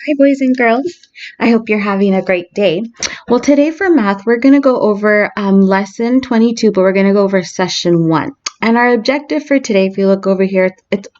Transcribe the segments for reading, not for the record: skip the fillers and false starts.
Hi, boys and girls. I hope you're having a great day. Well, today for math, we're going to go over lesson 22, but we're going to go over session 1. And our objective for today, if you look over here,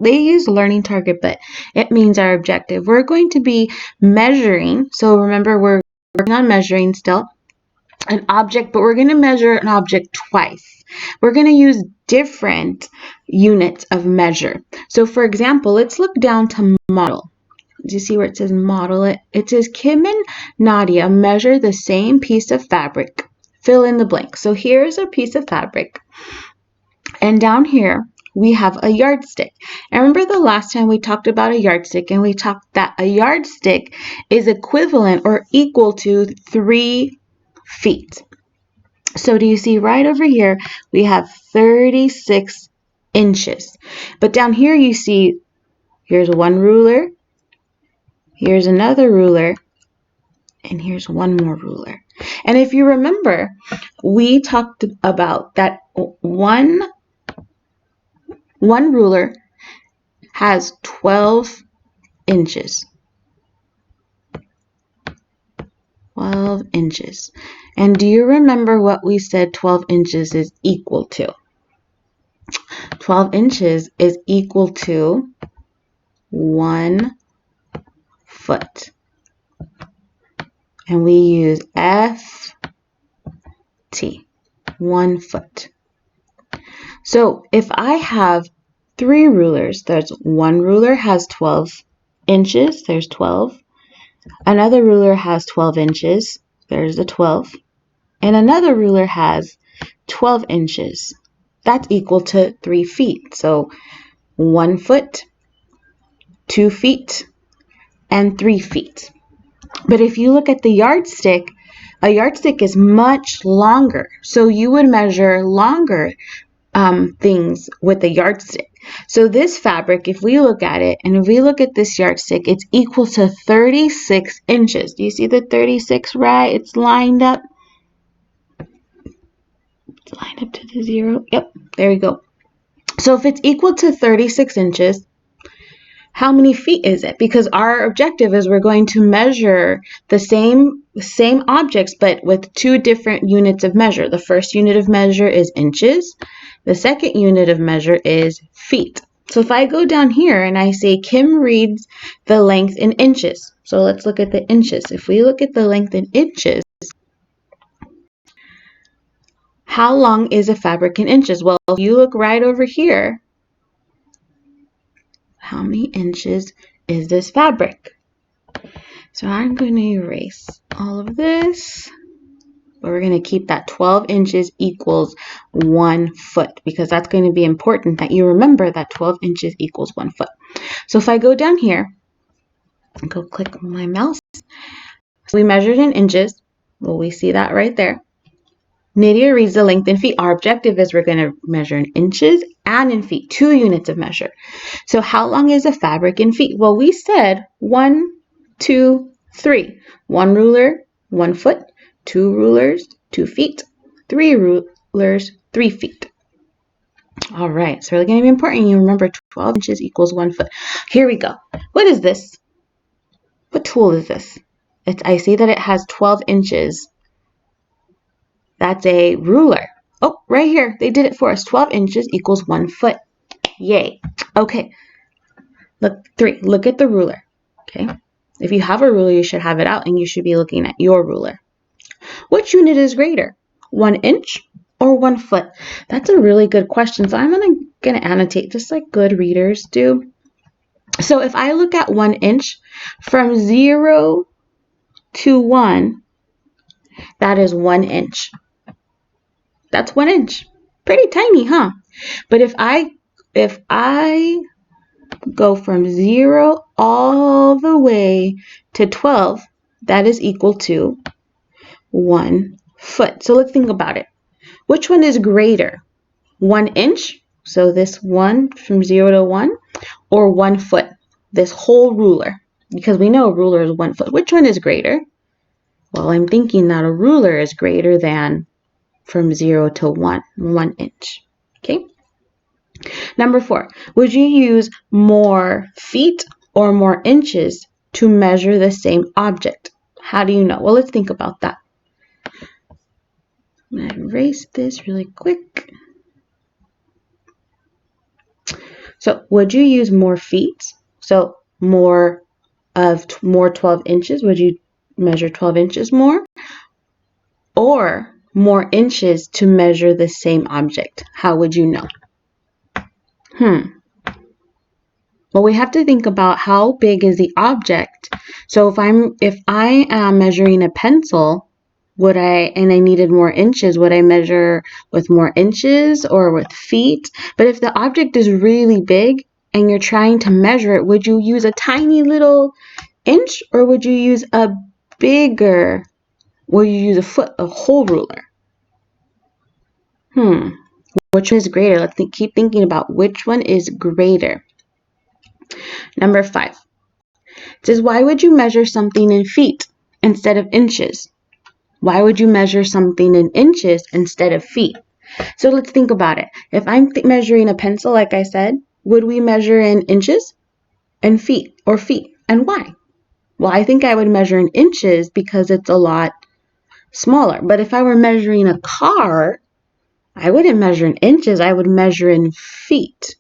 they use learning target, but it means our objective. We're going to be measuring. So remember, we're working on measuring still an object, but we're going to measure an object twice. We're going to use different units of measure. So for example, let's look down to model. Do you see where it says model it? It says Kim and Nadia measure the same piece of fabric. Fill in the blank. So here's a piece of fabric. And down here, we have a yardstick. And remember the last time we talked about a yardstick, and we talked that a yardstick is equivalent or equal to 3 feet. So do you see right over here, we have 36 inches. But down here you see, here's one ruler. Here's another ruler, and here's one more ruler. And if you remember, we talked about that one ruler has 12 inches. 12 inches. And do you remember what we said 12 inches is equal to? 12 inches is equal to 1 foot. And we use FT, 1 foot. So if I have 3 rulers, there's one ruler has 12 inches, there's 12. Another ruler has 12 inches, there's the 12. And another ruler has 12 inches. That's equal to 3 feet. So 1 foot, 2 feet, and 3 feet. But if you look at the yardstick, a yardstick is much longer. So you would measure longer things with a yardstick. So this fabric, if we look at it, and if we look at this yardstick, it's equal to 36 inches. Do you see the 36 right? It's lined up. It's lined up to the 0. Yep, there you go. So if it's equal to 36 inches, how many feet is it? Because our objective is we're going to measure the same objects, but with 2 different units of measure. The first unit of measure is inches. The second unit of measure is feet. So if I go down here and I say Kim reads the length in inches. So let's look at the inches. If we look at the length in inches, how long is a fabric in inches? Well, if you look right over here, how many inches is this fabric? So I'm going to erase all of this, but we're going to keep that 12 inches equals 1 foot, because that's going to be important that you remember that 12 inches equals 1 foot. So if I go down here and go click my mouse, so we measured in inches. Well, we see that right there. Nadia reads the length in feet. Our objective is we're going to measure in inches and in feet, 2 units of measure. So how long is a fabric in feet? Well, we said 1, 2, 3. 1 ruler, 1 foot. 2 rulers, 2 feet. 3 rulers, 3 feet. All right, so it's going to be important. You remember 12 inches equals 1 foot. Here we go. What is this? What tool is this? I see that it has 12 inches. That's a ruler. Oh, right here. They did it for us. 12 inches equals 1 foot. Yay. Okay. Look, 3. Look at the ruler. Okay. If you have a ruler, you should have it out, and you should be looking at your ruler. Which unit is greater? 1 inch or 1 foot? That's a really good question. So I'm going to annotate just like good readers do. So if I look at 1 inch, from 0 to 1, that is 1 inch. That's 1 inch. Pretty tiny, huh? But if I go from 0 all the way to 12, that is equal to 1 foot. So let's think about it. Which one is greater? 1 inch, so this one from 0 to 1, or 1 foot, this whole ruler? Because we know a ruler is 1 foot. Which one is greater? Well, I'm thinking that a ruler is greater than from 0 to 1 inch. Okay. Number 4, would you use more feet or more inches to measure the same object? How do you know? Well, let's think about that. I'm going to erase this really quick. So would you use more feet? So more 12 inches? Would you measure 12 inches more? Or more inches to measure the same object? How would you know? Well, we have to think about how big is the object. So if I am measuring a pencil, and I needed more inches, would I measure with more inches or with feet? But if the object is really big and you're trying to measure it, would you use a tiny little inch or would you use a bigger, will you use a whole ruler? Which one is greater? Let's keep thinking about which one is greater. Number 5. It says, why would you measure something in feet instead of inches? Why would you measure something in inches instead of feet? So let's think about it. If I'm measuring a pencil, like I said, would we measure in inches and feet or feet? And why? Well, I think I would measure in inches because it's a lot smaller. But if I were measuring a car, I wouldn't measure in inches. I would measure in feet.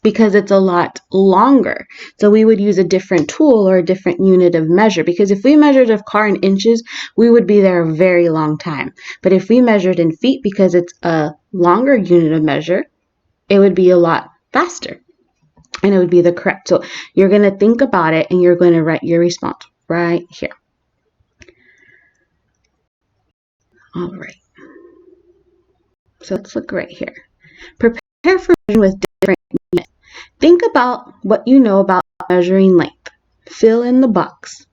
Because it's a lot longer. So we would use a different tool or a different unit of measure. Because if we measured a car in inches, we would be there a very long time. But if we measured in feet, because it's a longer unit of measure, it would be a lot faster. And it would be the correct. So you're going to think about it and you're going to write your response right here. All right. So let's look right here. Prepare for measuring with different units. Think about what you know about measuring length. Fill in the box.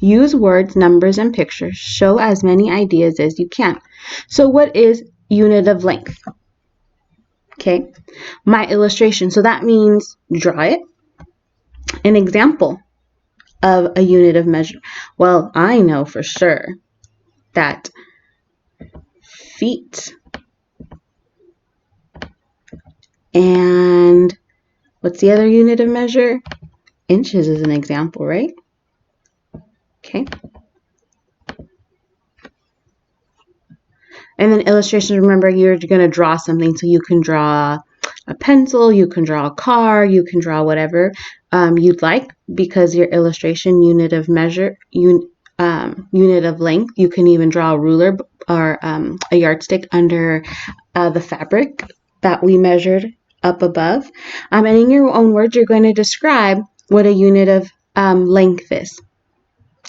Use words, numbers, and pictures. Show as many ideas as you can. So what is unit of length? Okay, my illustration. So that means draw it. An example of a unit of measure. Well, I know for sure that feet and what's the other unit of measure? Inches is an example, right? Okay. And then illustrations, remember you're going to draw something. So you can draw a pencil, you can draw a car, you can draw whatever you'd like because your illustration unit of measure, unit of length, you can even draw a ruler or a yardstick under the fabric that we measured up above. And in your own words, you're going to describe what a unit of length is.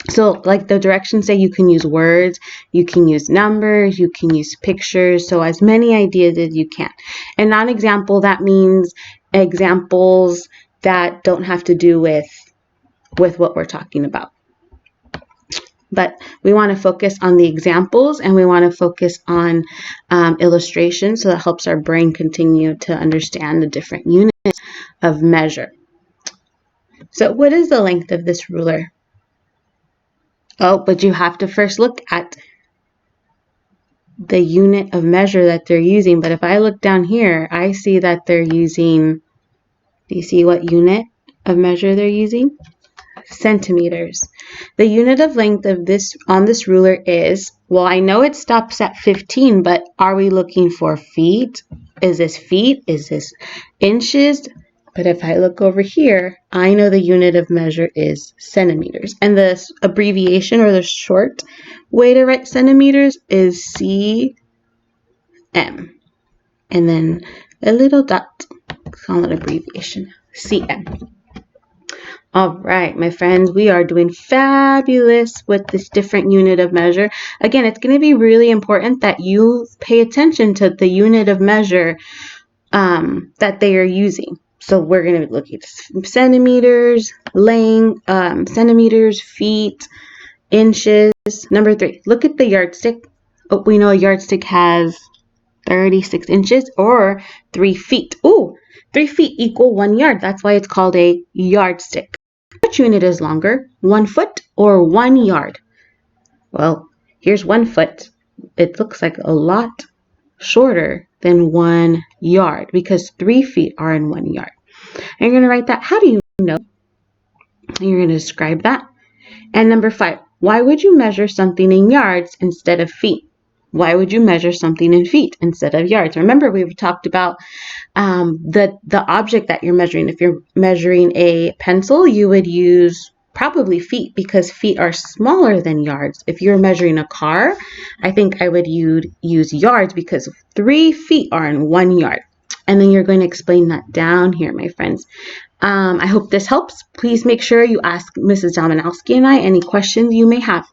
So like the directions say, you can use words, you can use numbers, you can use pictures. So as many ideas as you can. And non-example, that means examples that don't have to do with what we're talking about. But we want to focus on the examples and we want to focus on illustrations, so that helps our brain continue to understand the different units of measure. So what is the length of this ruler? Oh, but you have to first look at the unit of measure that they're using. But if I look down here, I see that they're using, do you see what unit of measure they're using? Centimeters. The unit of length of this on this ruler is, well, I know it stops at 15, but are we looking for feet? Is this feet? Is this inches? But if I look over here, I know the unit of measure is centimeters. And the abbreviation or the short way to write centimeters is cm. And then a little dot, call it abbreviation, cm. All right, my friends, we are doing fabulous with this different unit of measure. Again, it's going to be really important that you pay attention to the unit of measure that they are using. So we're going to look at centimeters, length, centimeters, feet, inches. Number 3, look at the yardstick. Oh, we know a yardstick has 36 inches or 3 feet. Ooh, 3 feet equal 1 yard. That's why it's called a yardstick. Which unit is longer, 1 foot or 1 yard? Well, here's 1 foot. It looks like a lot shorter than 1 yard because 3 feet are in 1 yard. And you're going to write that. How do you know? And you're going to describe that. And number 5, why would you measure something in yards instead of feet? Why would you measure something in feet instead of yards? Remember, we've talked about the object that you're measuring. If you're measuring a pencil, you would use probably feet because feet are smaller than yards. If you're measuring a car, I think I would use yards because 3 feet are in 1 yard. And then you're going to explain that down here, my friends. I hope this helps. Please make sure you ask Mrs. Dominowski and I any questions you may have.